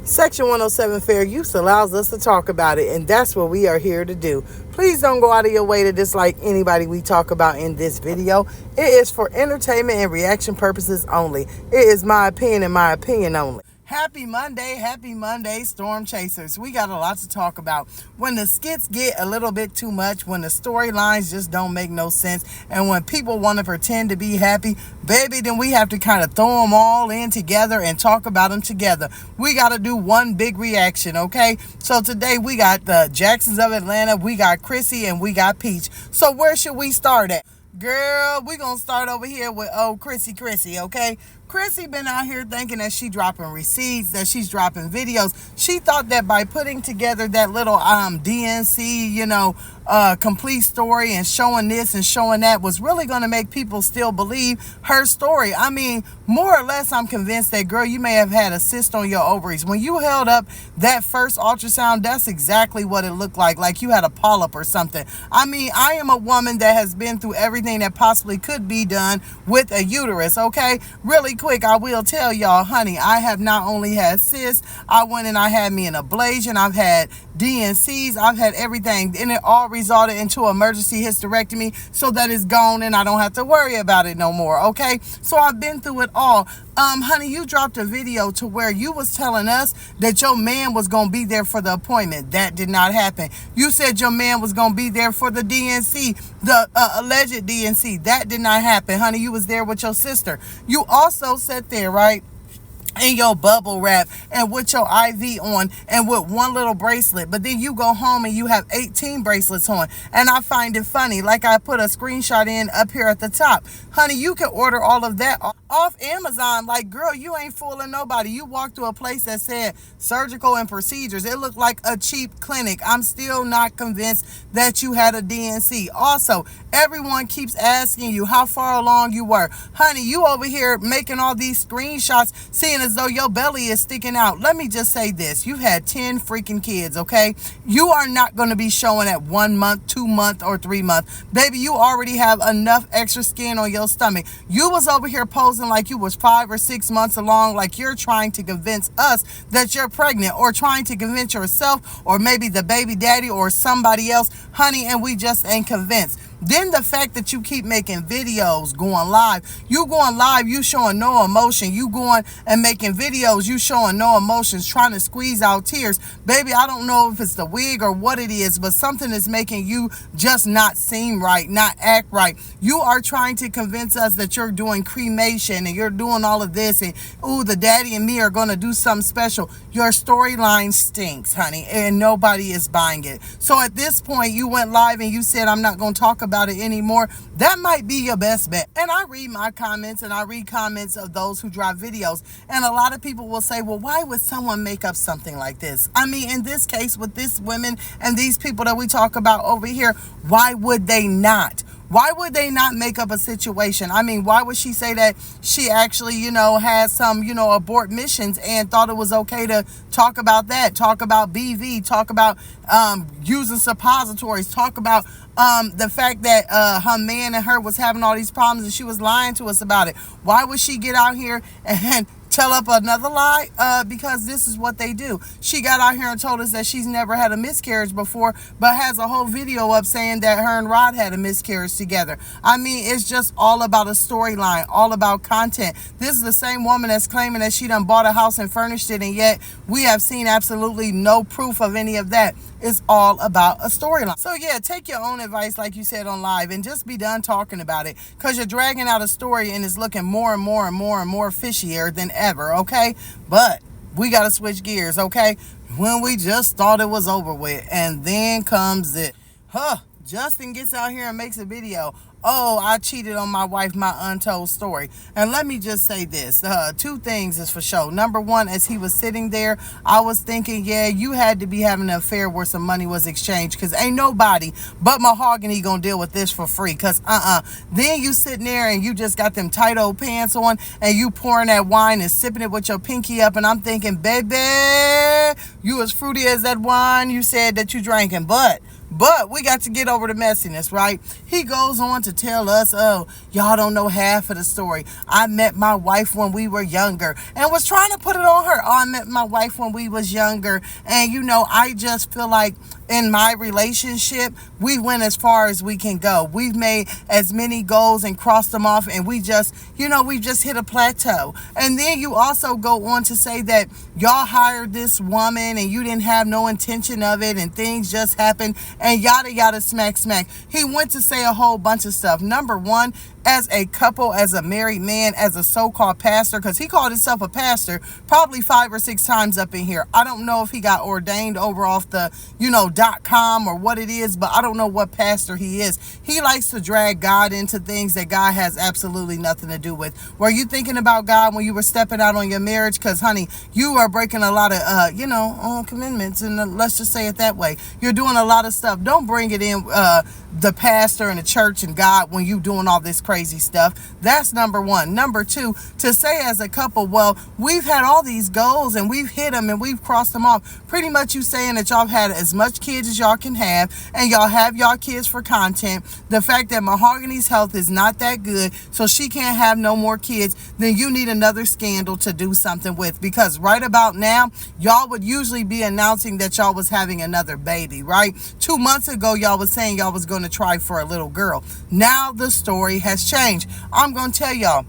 Section 107 Fair Use allows us to talk about it, and that's what we are here to do. Please don't go out of your way to dislike anybody we talk about in this video. It is for entertainment and reaction purposes only. It is my opinion and my opinion only. Happy Monday, Storm Chasers. We got a lot to talk about. When the skits get a little bit too much, when the storylines just don't make no sense, and when people want to pretend to be happy, baby, then we have to kind of throw them all in together and talk about them together. We got to do one big reaction, okay? So today we got the Jacksons of Atlanta, we got Chrissy, and we got Peach. So where should we start at? Girl, we gonna start over here with Chrissy, okay? Chrissy been out here thinking that she dropping receipts, that she's dropping videos. She thought that by putting together that little DNC, complete story and showing this and showing that was really going to make people still believe her story. I mean, more or less, I'm convinced that, girl, you may have had a cyst on your ovaries. When you held up that first ultrasound, that's exactly what it looked like you had a polyp or something. I mean, I am a woman that has been through everything that possibly could be done with a uterus, okay? Really quick, I will tell y'all, honey, I have not only had cysts, I went and I had me an ablation, I've had DNCs, I've had everything, and it all resulted into emergency hysterectomy, so that it's gone and I don't have to worry about it no more, okay? So I've been through it all. Honey, you dropped a video to where you was telling us that your man was going to be there for the appointment. That did not happen. You said your man was going to be there for the DNC, the alleged DNC. That did not happen, honey. You was there with your sister. You also sat there, right, in your bubble wrap and with your IV on and with one little bracelet, but then you go home and you have 18 bracelets on. And I find it funny, like I put a screenshot in up here at the top. Honey, you can order all of that off Amazon. Like, girl, you ain't fooling nobody. You walked to a place that said surgical and procedures. It looked like a cheap clinic. I'm still not convinced that you had a DNC. Also, everyone keeps asking you how far along you were. Honey, you over here making all these screenshots, seeing as though your belly is sticking out. Let me just say this. You've had 10 freaking kids, okay? You are not going to be showing at 1 month, 2 month, or 3 month. Baby, you already have enough extra skin on your stomach. You was over here posing like you was 5 or 6 months along, like you're trying to convince us that you're pregnant, or trying to convince yourself, or maybe the baby daddy or somebody else, honey, and we just ain't convinced. Then the fact that you keep making videos, going live, you showing no emotion. You going and making videos, you showing no emotions, trying to squeeze out tears. Baby, I don't know if it's the wig or what it is, but something is making you just not seem right, not act right. You are trying to convince us that you're doing cremation and you're doing all of this, and ooh, the daddy and me are going to do something special. Your storyline stinks, honey, and nobody is buying it. So at this point, you went live and you said, I'm not going to talk about it anymore. That might be your best bet. And I read my comments and I read comments of those who drop videos, and a lot of people will say, well, why would someone make up something like this? I mean, in this case, with this women and these people that we talk about over here, why would they not? Why would they not make up a situation? I mean, why would she say that she actually, had some, abort missions and thought it was okay to talk about that, talk about BV, talk about using suppositories, talk about the fact that her man and her was having all these problems and she was lying to us about it? Why would she get out here and tell up another lie? Because this is what they do. She got out here and told us that she's never had a miscarriage before, but has a whole video up saying that her and Rod had a miscarriage together. I mean, it's just all about a storyline, all about content. This is the same woman that's claiming that she done bought a house and furnished it, and yet we have seen absolutely no proof of any of that. It's all about a storyline. So yeah, take your own advice, like you said on live, and just be done talking about it, because you're dragging out a story and it's looking more and more and more and more fishier than ever, okay? But we got to switch gears, okay? When we just thought it was over with, and then comes it. Justin gets out here and makes a video. Oh, I cheated on my wife, my untold story. And let me just say this. 2 things is for sure. Number one, as he was sitting there, I was thinking, yeah, you had to be having an affair where some money was exchanged, because ain't nobody but Mahogany gonna deal with this for free. Because then you sitting there and you just got them tight old pants on and you pouring that wine and sipping it with your pinky up, and I'm thinking, baby, you as fruity as that wine you said that you drinking. But But we got to get over the messiness, right? He goes on to tell us, oh, y'all don't know half of the story. I met my wife when we were younger, and was trying to put it on her. Oh, I met my wife when we was younger. And, I just feel like in my relationship, we went as far as we can go. We've made as many goals and crossed them off, and we just hit a plateau. And then you also go on to say that y'all hired this woman and you didn't have no intention of it, and things just happened, and yada yada smack smack. He went to say a whole bunch of stuff. Number one, as a couple, as a married man, as a so-called pastor, because he called himself a pastor probably 5 or 6 times up in here. I don't know if he got ordained over off the, .com or what it is, but I don't know what pastor he is. He likes to drag God into things that God has absolutely nothing to do with. Were you thinking about God when you were stepping out on your marriage? Because, honey, you are breaking a lot of, commitments, and let's just say it that way. You're doing a lot of stuff. Don't bring it in, the pastor and the church and God when you doing all this crazy stuff. That's number one. Number two, to say as a couple, well, we've had all these goals and we've hit them and we've crossed them off. Pretty much you saying that y'all had as much kids as y'all can have, and y'all have y'all kids for content. The fact that Mahogany's health is not that good, so she can't have no more kids, then you need another scandal to do something with, because right about now, y'all would usually be announcing that y'all was having another baby, right? 2 months ago, y'all was saying y'all was going to try for a little girl. Now the story has changed. I'm going to tell y'all,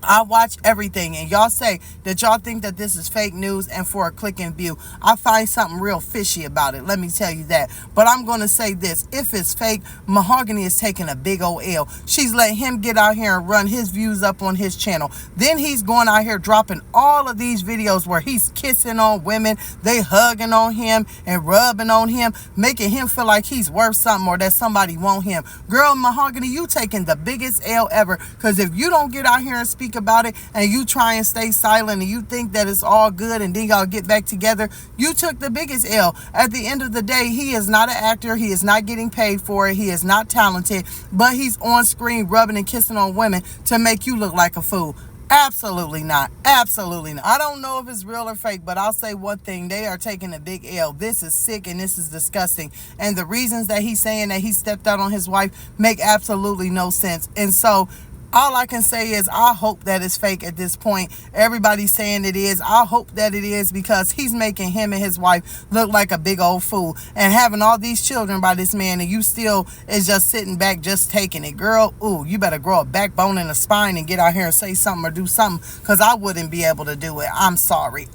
I watch everything, and y'all say that y'all think that this is fake news and for a click and view. I find something real fishy about it. Let me tell you that. But I'm going to say this. If it's fake, Mahogany is taking a big old L. She's letting him get out here and run his views up on his channel. Then he's going out here dropping all of these videos where he's kissing on women, they hugging on him and rubbing on him, making him feel like he's worth something or that somebody want him. Girl, Mahogany, you taking the biggest L ever, because if you don't get out here and speak about it, and you try and stay silent, and you think that it's all good, and then y'all get back together, you took the biggest L. At the end of the day, he is not an actor. He is not getting paid for it. He is not talented, but he's on screen rubbing and kissing on women to make you look like a fool. Absolutely not. Absolutely not. I don't know if it's real or fake, but I'll say one thing. They are taking a big L. This is sick and this is disgusting. And the reasons that he's saying that he stepped out on his wife make absolutely no sense. And so all I can say is I hope that it's fake at this point. Everybody's saying it is. I hope that it is, because he's making him and his wife look like a big old fool, and having all these children by this man, and you still is just sitting back just taking it. Girl, ooh, you better grow a backbone and a spine and get out here and say something or do something, because I wouldn't be able to do it. I'm sorry.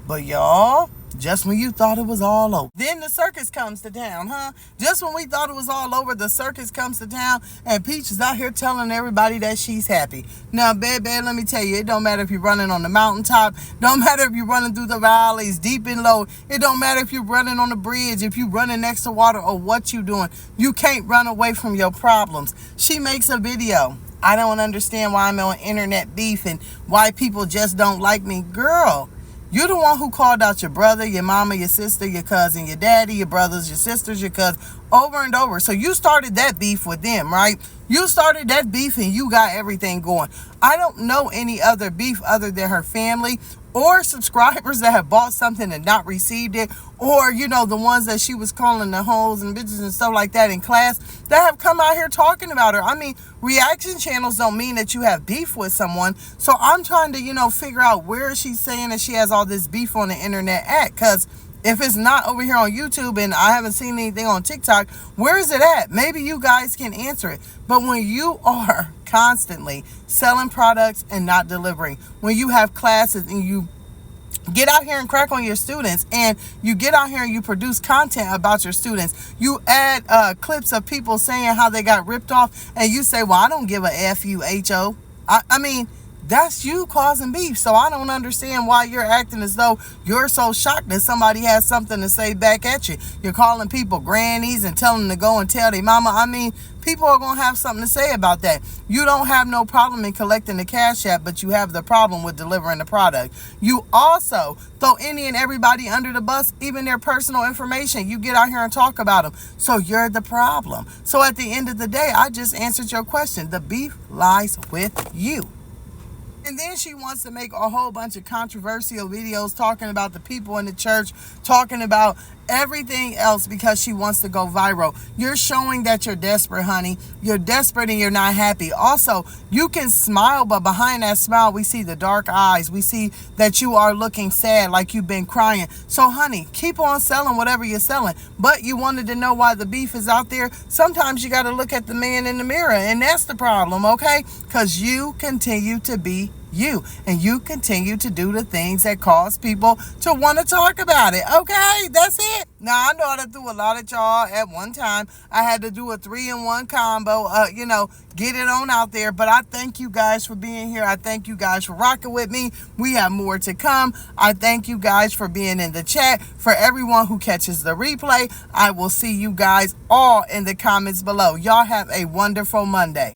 But y'all, just when you thought it was all over, then the circus comes to town, huh? Just when we thought it was all over, the circus comes to town, and Peach is out here telling everybody that she's happy. Now, baby, let me tell you, it don't matter if you're running on the mountaintop, don't matter if you're running through the valleys, deep and low, it don't matter if you're running on the bridge, if you're running next to water, or what you doing. You can't run away from your problems. She makes a video. I don't understand why I'm on internet beef and why people just don't like me. Girl, you're the one who called out your brother, your mama, your sister, your cousin, your daddy, your brothers, your sisters, your cousins, over and over. So you started that beef with them, right? You started that beef and you got everything going. I don't know any other beef other than her family or subscribers that have bought something and not received it, or, the ones that she was calling the hoes and bitches and stuff like that in class that have come out here talking about her. I mean, reaction channels don't mean that you have beef with someone. So I'm trying to, figure out where she's saying that she has all this beef on the internet at, because if it's not over here on YouTube and I haven't seen anything on TikTok, where is it at? Maybe you guys can answer it. But when you are constantly selling products and not delivering, when you have classes and you get out here and crack on your students, and you get out here and you produce content about your students, you add clips of people saying how they got ripped off, and you say, well, I don't give a F-U-H-O. I mean, that's you causing beef. So I don't understand why you're acting as though you're so shocked that somebody has something to say back at you. You're calling people grannies and telling them to go and tell their mama. I mean, people are going to have something to say about that. You don't have no problem in collecting the cash app, but you have the problem with delivering the product. You also throw any and everybody under the bus, even their personal information. You get out here and talk about them. So you're the problem. So at the end of the day, I just answered your question. The beef lies with you. And then she wants to make a whole bunch of controversial videos talking about the people in the church, talking about everything else because she wants to go viral. You're showing that you're desperate, honey. You're desperate and you're not happy. Also, you can smile, but behind that smile, we see the dark eyes. We see that you are looking sad, like you've been crying. So, honey, keep on selling whatever you're selling. But you wanted to know why the beef is out there. Sometimes you got to look at the man in the mirror, and that's the problem, okay? Because you continue to be you, and you continue to do the things that cause people to want to talk about it. Okay, that's it. Now, I know I threw a lot at y'all at one time. I had to do a 3-in-1 combo, get it on out there. But I thank you guys for being here. I thank you guys for rocking with me. We have more to come. I thank you guys for being in the chat. For everyone who catches the replay, I will see you guys all in the comments below. Y'all have a wonderful Monday.